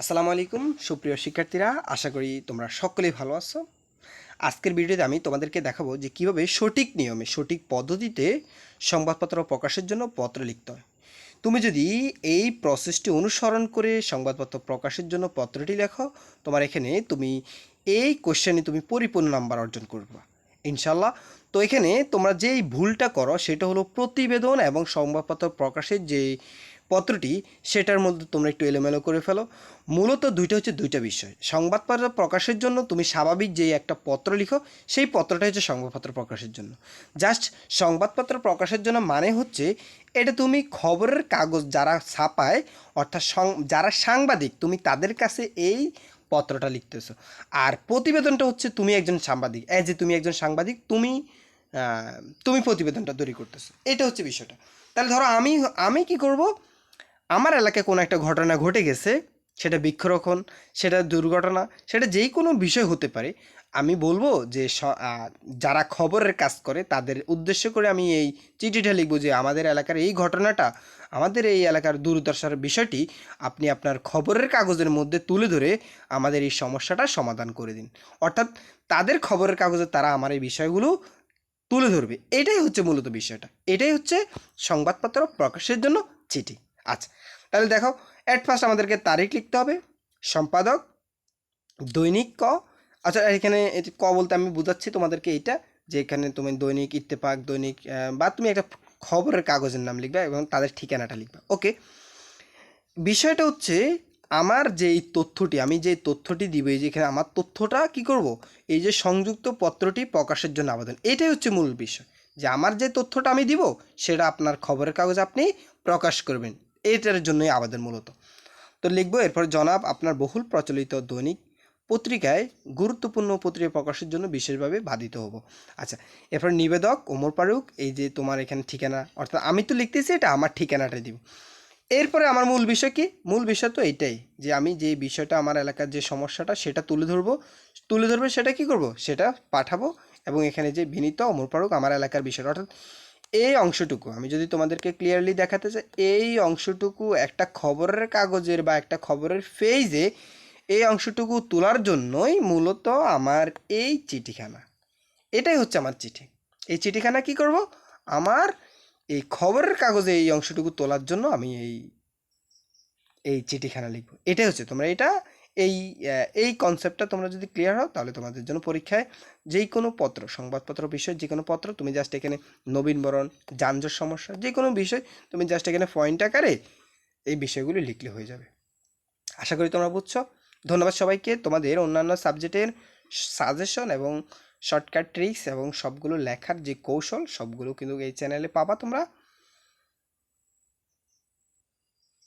আসসালামু আলাইকুম সুপ্রিয় শিক্ষার্থীরা, আশা করি তোমরা সকলেই ভালো আছো। আজকের ভিডিওতে আমি তোমাদেরকে দেখাবো যে কীভাবে সঠিক নিয়মে সঠিক পদ্ধতিতে সংবাদপত্র প্রকাশের জন্য পত্র লিখতে হয়। তুমি যদি এই প্রসেসটি অনুসরণ করে সংবাদপত্র প্রকাশের জন্য পত্রটি লেখো, তোমার এখানে তুমি এই কোশ্চেনে তুমি পরিপূর্ণ নাম্বার অর্জন করবে ইনশাল্লাহ। তো এখানে তোমরা যেই ভুলটা করো সেটা হলো প্রতিবেদন এবং সংবাদপত্র প্রকাশের যে পত্রটি সেটার মধ্যে তোমরা একটু এলোমেলো করে ফেলো। মূলত দুইটা বিষয়। সংবাদপত্র প্রকাশের জন্য তুমি স্বাভাবিক যে একটা পত্র লিখো, সেই পত্রটা হচ্ছে সংবাদপত্র প্রকাশের জন্য। জাস্ট সংবাদপত্র প্রকাশের জন্য মানে হচ্ছে এটা তুমি খবরের কাগজ যারা ছাপায়, অর্থাৎ যারা সাংবাদিক তুমি তাদের কাছে এই পত্রটা লিখতেছো। আর প্রতিবেদনটা হচ্ছে তুমি একজন সাংবাদিক, তুমি একজন সাংবাদিক, তুমি প্রতিবেদনটা তৈরি করতেছো। এটা হচ্ছে বিষয়টা। তাহলে ধরো আমি আমি কি করব, আমার এলাকায় কোনো একটা ঘটনা ঘটে গেছে, সেটা বৃক্ষরোপণ, সেটা দুর্ঘটনা, সেটা যেই কোনো বিষয় হতে পারে। আমি বলবো যে যারা খবরের কাজ করে তাদের উদ্দেশ্য করে আমি এই চিঠিটা লিখবো যে আমাদের এলাকার এই ঘটনাটা, আমাদের এই এলাকার দুর্দশার বিষয়টি আপনি আপনার খবরের কাগজের মধ্যে তুলে ধরে আমাদের এই সমস্যাটা সমাধান করে দিন। অর্থাৎ তাদের খবরের কাগজে তারা আমার এই বিষয়গুলো তুলে ধরবে। এটাই হচ্ছে মূলত বিষয়টা, এটাই হচ্ছে সংবাদপত্র প্রকাশের জন্য চিঠি। আচ্ছা, তাহলে দেখো, অ্যাট ফার্স্ট আমাদেরকে তারিখ লিখতে হবে, সম্পাদক, দৈনিক ক। আচ্ছা, এখানে ক বলতে আমি বুঝাচ্ছি তোমাদেরকে এইটা, যে এখানে তুমি দৈনিক ইত্তেফাক, দৈনিক বা তুমি একটা খবরের কাগজের নাম লিখবে এবং তাদের ঠিকানাটা লিখবে। ওকে, বিষয়টা হচ্ছে আমার যে এই তথ্যটি, আমি যে তথ্যটি দিব, এই যে এখানে আমার তথ্যটা কি করব, এই যে সংযুক্ত পত্রটি প্রকাশের জন্য আবেদন, এটাই হচ্ছে মূল বিষয়। যে আমার যে তথ্যটা আমি দিব সেটা আপনার খবরের কাগজে আপনি প্রকাশ করবেন, এটার জন্যই আবেদন মূলত। তো লিখবো এরপর, জনাব আপনার বহুল প্রচলিত দৈনিক পত্রিকায় গুরুত্বপূর্ণ পত্রিকা প্রকাশের জন্য বিশেষভাবে বাধিত হব। আচ্ছা, এরপর নিবেদক ওমর ফারুক, এই যে তোমার এখানে ঠিকানা, অর্থাৎ আমি তো লিখতেছি এটা আমার ঠিকানাটা দিব। এরপরে আমার মূল বিষয় কি, মূল বিষয় তো এইটাই যে আমি যে বিষয়টা আমার এলাকার যে সমস্যাটা সেটা তুলে ধরবে, সেটা কি করব, সেটা পাঠাবো। এবং এখানে যে বিনীত ওমর ফারুক আমার এলাকার বিষয়টা, অর্থাৎ এই অংশটুকু আমি যদি তোমাদেরকে ক্লিয়ারলি দেখাতে চাই, এই অংশটুকু একটা খবরের কাগজের বা একটা খবরের পেজে এই অংশটুকু তোলার জন্যই মূলত আমার এই চিঠিখানা। এটাই হচ্ছে আমার চিঠি। এই চিঠিখানা কি করব, আমার এই খবরের কাগজে এই অংশটুকু তোলার জন্য আমি এই এই চিঠিখানা লিখব। এটাই হচ্ছে তোমরা এটা এই এই কনসেপ্টটা তোমরা যদি ক্লিয়ার হও, তাহলে তোমাদের জন্য পরীক্ষায় যেই কোনো পত্র, সংবাদপত্র বিষয় যে কোনো পত্র, তুমি জাস্ট এখানে নবীনবরণ, যানজট সমস্যা, যে কোনো বিষয় তুমি জাস্ট এখানে পয়েন্ট আকারে এই বিষয়গুলি লিখলে হয়ে যাবে। আশা করি তোমরা বুঝছো। ধন্যবাদ সবাইকে। তোমাদের অন্যান্য সাবজেক্টের সাজেশন এবং শর্টকাট ট্রিক্স এবং সবগুলো লেখার যে কৌশল, সবগুলো কিন্তু এই চ্যানেলে পাবা তোমরা।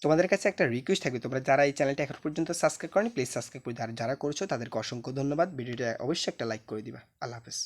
তোমাদের কাছে একটা রিকোয়েস্ট থাকবে, তোমরা যারা এই চ্যানেলটা এখন পর্যন্ত সাবস্ক্রাইব করনি, প্লিজ সাবস্ক্রাইব করে, যারা যারা করছো তাদেরকে অসংখ্য ধন্যবাদ। ভিডিওটা অবশ্যই একটা লাইক করে দিবা। আল্লাহ হাফেজ।